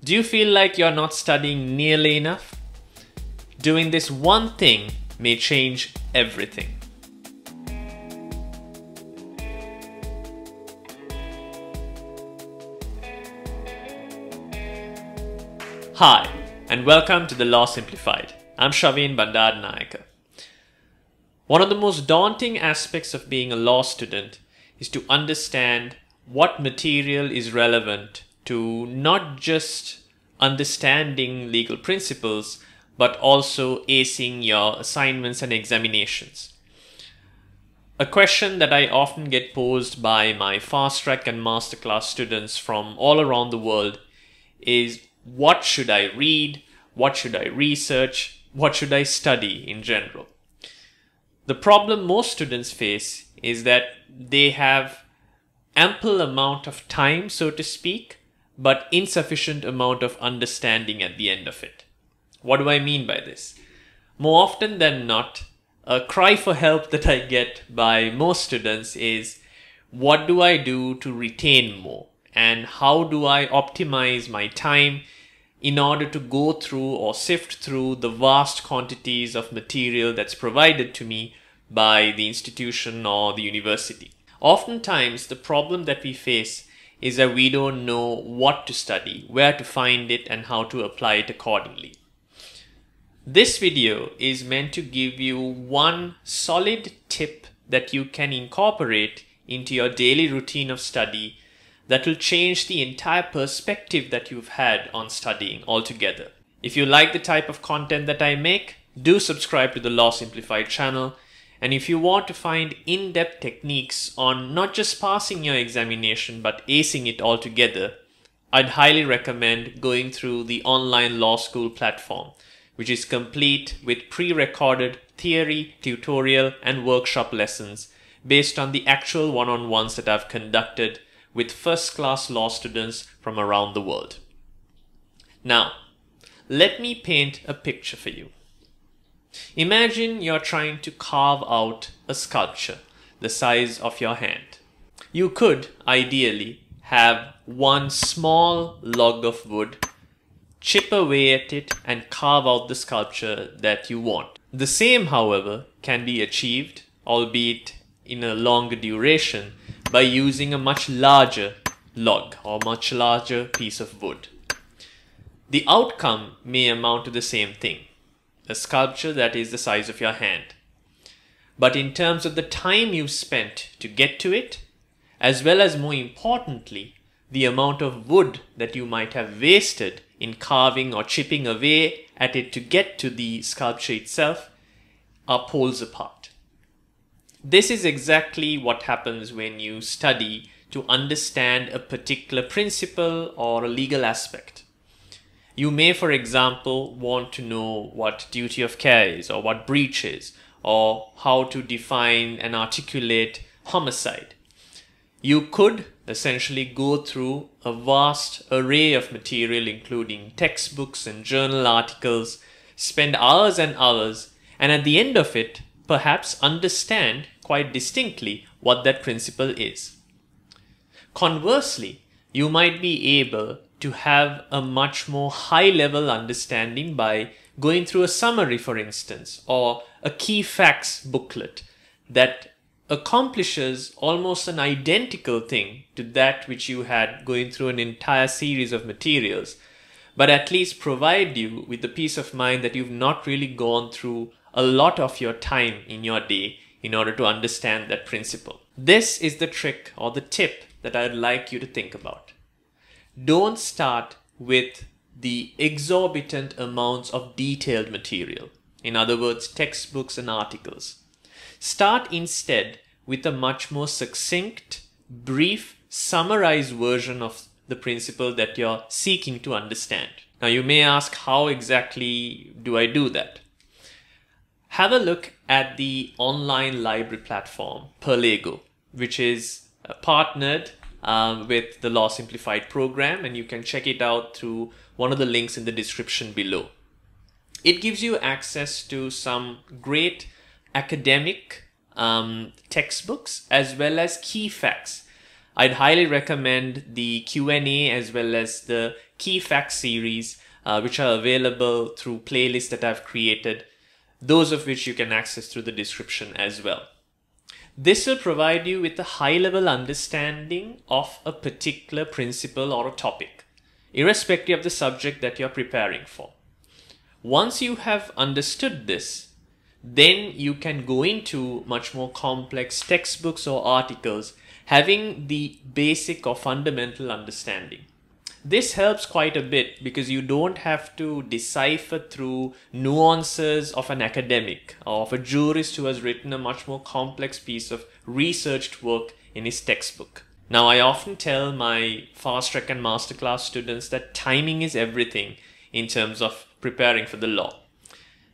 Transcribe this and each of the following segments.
Do you feel like you're not studying nearly enough? Doing this one thing may change everything. Hi, and welcome to the Law Simplified. I'm Shaveen Bandarnayaka. One of the most daunting aspects of being a law student is to understand what material is relevant to not just understanding legal principles, but also acing your assignments and examinations. A question that I often get posed by my fast track and masterclass students from all around the world is, what should I read? What should I research? What should I study in general? The problem most students face is that they have ample amount of time, so to speak, but insufficient amount of understanding at the end of it. What do I mean by this? More often than not, a cry for help that I get by most students is, what do I do to retain more? And how do I optimize my time in order to go through or sift through the vast quantities of material that's provided to me by the institution or the university? Oftentimes, the problem that we face is that we don't know what to study, where to find it, and how to apply it accordingly. This video is meant to give you one solid tip that you can incorporate into your daily routine of study that will change the entire perspective that you've had on studying altogether. If you like the type of content that I make, do subscribe to the Law Simplified channel. And if you want to find in-depth techniques on not just passing your examination but acing it altogether, I'd highly recommend going through the online law school platform, which is complete with pre-recorded theory, tutorial, and workshop lessons based on the actual one-on-ones that I've conducted with first-class law students from around the world. Now, let me paint a picture for you. Imagine you're trying to carve out a sculpture the size of your hand. You could, ideally, have one small log of wood, chip away at it, and carve out the sculpture that you want. The same, however, can be achieved, albeit in a longer duration, by using a much larger log or much larger piece of wood. The outcome may amount to the same thing, a sculpture that is the size of your hand. But in terms of the time you've spent to get to it, as well as more importantly, the amount of wood that you might have wasted in carving or chipping away at it to get to the sculpture itself, are poles apart. This is exactly what happens when you study to understand a particular principle or a legal aspect. You may, for example, want to know what duty of care is, or what breach is, or how to define and articulate homicide. You could essentially go through a vast array of material, including textbooks and journal articles, spend hours and hours, and at the end of it, perhaps understand quite distinctly what that principle is. Conversely, you might be able to have a much more high-level understanding by going through a summary, for instance, or a key facts booklet that accomplishes almost an identical thing to that which you had going through an entire series of materials, but at least provide you with the peace of mind that you've not really gone through a lot of your time in your day in order to understand that principle. This is the trick or the tip that I'd like you to think about. Don't start with the exorbitant amounts of detailed material. In other words, textbooks and articles. Start instead with a much more succinct, brief, summarized version of the principle that you're seeking to understand. Now you may ask, how exactly do I do that? Have a look at the online library platform, Perlego, which is partnered with the Law Simplified program, and you can check it out through one of the links in the description below. It gives you access to some great academic textbooks as well as key facts. I'd highly recommend the Q&A as well as the key fact series, which are available through playlists that I've created, those of which you can access through the description as well. This will provide you with a high-level understanding of a particular principle or a topic, irrespective of the subject that you're preparing for. Once you have understood this, then you can go into much more complex textbooks or articles having the basic or fundamental understanding. This helps quite a bit because you don't have to decipher through nuances of an academic or of a jurist who has written a much more complex piece of researched work in his textbook. Now, I often tell my fast track and masterclass students that timing is everything in terms of preparing for the law.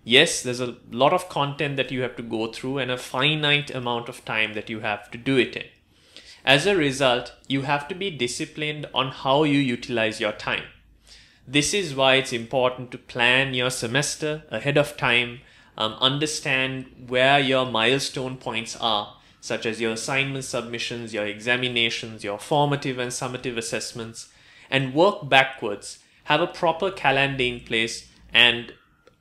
Yes, there's a lot of content that you have to go through and a finite amount of time that you have to do it in. As a result, you have to be disciplined on how you utilize your time. This is why it's important to plan your semester ahead of time, understand where your milestone points are, such as your assignment submissions, your examinations, your formative and summative assessments, and work backwards. Have a proper calendar in place and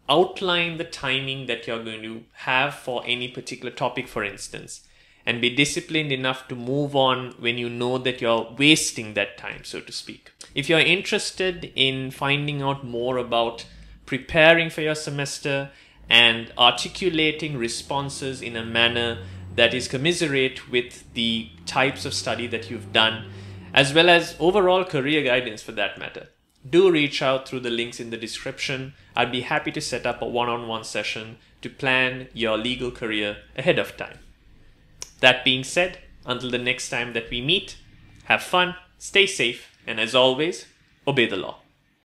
outline the timing that you're going to have for any particular topic, for instance. And be disciplined enough to move on when you know that you're wasting that time, so to speak. If you're interested in finding out more about preparing for your semester and articulating responses in a manner that is commiserate with the types of study that you've done, as well as overall career guidance for that matter, do reach out through the links in the description. I'd be happy to set up a one-on-one session to plan your legal career ahead of time. That being said, until the next time that we meet, have fun, stay safe, and as always, obey the law.